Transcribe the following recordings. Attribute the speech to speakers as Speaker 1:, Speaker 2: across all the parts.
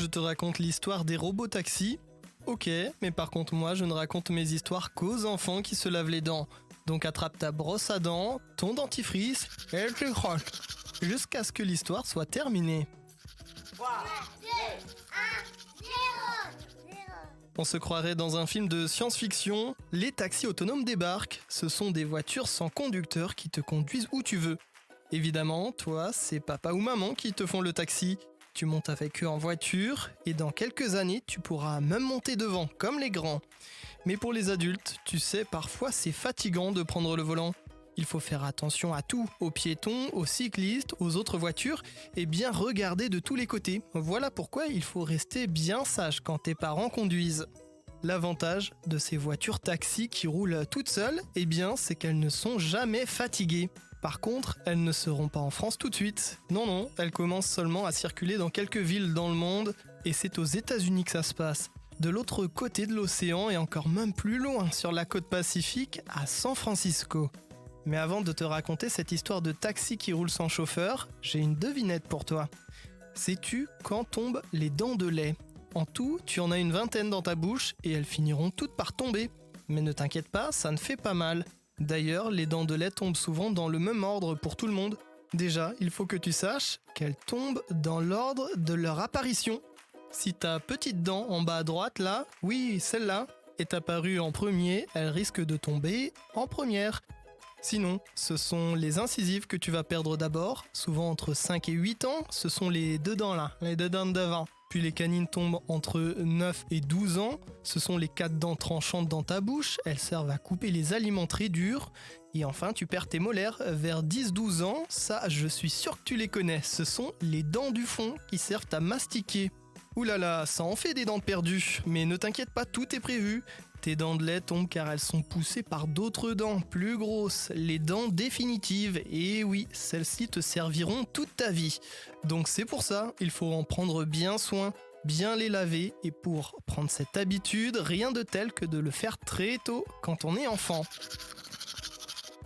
Speaker 1: je te raconte l'histoire des robots taxis. Ok, mais par contre moi je ne raconte mes histoires qu'aux enfants qui se lavent les dents. Donc attrape ta brosse à dents, ton dentifrice et tu croches. Jusqu'à ce que l'histoire soit terminée.
Speaker 2: 3, 2, 1, 0.
Speaker 1: On se croirait dans un film de science-fiction. Les taxis autonomes débarquent. Ce sont des voitures sans conducteur qui te conduisent où tu veux. Évidemment, toi, c'est papa ou maman qui te font le taxi. Tu montes avec eux en voiture et dans quelques années, tu pourras même monter devant, comme les grands. Mais pour les adultes, tu sais, parfois c'est fatigant de prendre le volant. Il faut faire attention à tout, aux piétons, aux cyclistes, aux autres voitures et bien regarder de tous les côtés. Voilà pourquoi il faut rester bien sage quand tes parents conduisent. L'avantage de ces voitures taxis qui roulent toutes seules, eh bien, c'est qu'elles ne sont jamais fatiguées. Par contre, elles ne seront pas en France tout de suite. Non, elles commencent seulement à circuler dans quelques villes dans le monde et c'est aux États-Unis que ça se passe. De l'autre côté de l'océan et encore même plus loin, sur la côte Pacifique, à San Francisco. Mais avant de te raconter cette histoire de taxi qui roule sans chauffeur, j'ai une devinette pour toi. Sais-tu quand tombent les dents de lait ? En tout, tu en as une vingtaine dans ta bouche et elles finiront toutes par tomber. Mais ne t'inquiète pas, ça ne fait pas mal. D'ailleurs, les dents de lait tombent souvent dans le même ordre pour tout le monde. Déjà, il faut que tu saches qu'elles tombent dans l'ordre de leur apparition. Si ta petite dent en bas à droite, là, oui, celle-là, est apparue en premier, elle risque de tomber en première. Sinon, ce sont les incisives que tu vas perdre d'abord, souvent entre 5 et 8 ans, ce sont les deux dents là, les deux dents de devant. Puis les canines tombent entre 9 et 12 ans, ce sont les 4 dents tranchantes dans ta bouche, elles servent à couper les aliments très durs. Et enfin, tu perds tes molaires vers 10-12 ans, ça je suis sûr que tu les connais, ce sont les dents du fond qui servent à mastiquer. Ouh là là, ça en fait des dents perdues, mais ne t'inquiète pas, tout est prévu. Tes dents de lait tombent car elles sont poussées par d'autres dents plus grosses, les dents définitives. Et oui, celles-ci te serviront toute ta vie. Donc c'est pour ça, il faut en prendre bien soin, bien les laver. Et pour prendre cette habitude, rien de tel que de le faire très tôt, quand on est enfant.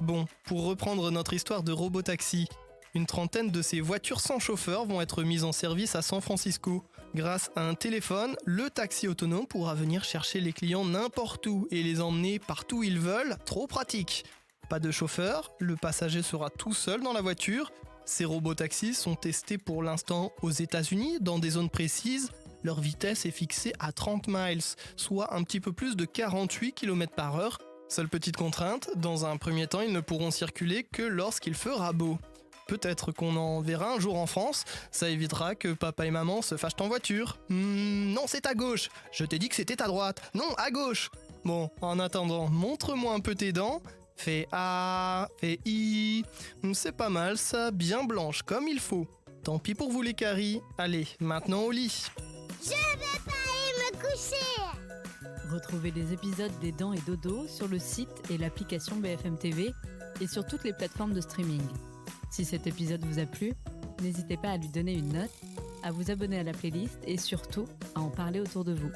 Speaker 1: Bon, pour reprendre notre histoire de robot taxi, une trentaine de ces voitures sans chauffeur vont être mises en service à San Francisco. Grâce à un téléphone, le taxi autonome pourra venir chercher les clients n'importe où et les emmener partout où ils veulent, trop pratique. Pas de chauffeur, le passager sera tout seul dans la voiture. Ces robots taxis sont testés pour l'instant aux États-Unis dans des zones précises. Leur vitesse est fixée à 30 miles, soit un petit peu plus de 48 km/h. Seule petite contrainte, dans un premier temps, ils ne pourront circuler que lorsqu'il fera beau. Peut-être qu'on en verra un jour en France, ça évitera que papa et maman se fâchent en voiture. Non, c'est à gauche. Je t'ai dit que c'était à droite. Non, à gauche. Bon, en attendant, montre-moi un peu tes dents. Fais A, fais I. C'est pas mal ça, bien blanche, comme il faut. Tant pis pour vous les caries. Allez, maintenant au lit.
Speaker 2: Je vais pas aller me coucher.
Speaker 3: Retrouvez les épisodes des Dents et Dodo sur le site et l'application BFM TV et sur toutes les plateformes de streaming. Si cet épisode vous a plu, n'hésitez pas à lui donner une note, à vous abonner à la playlist et surtout à en parler autour de vous.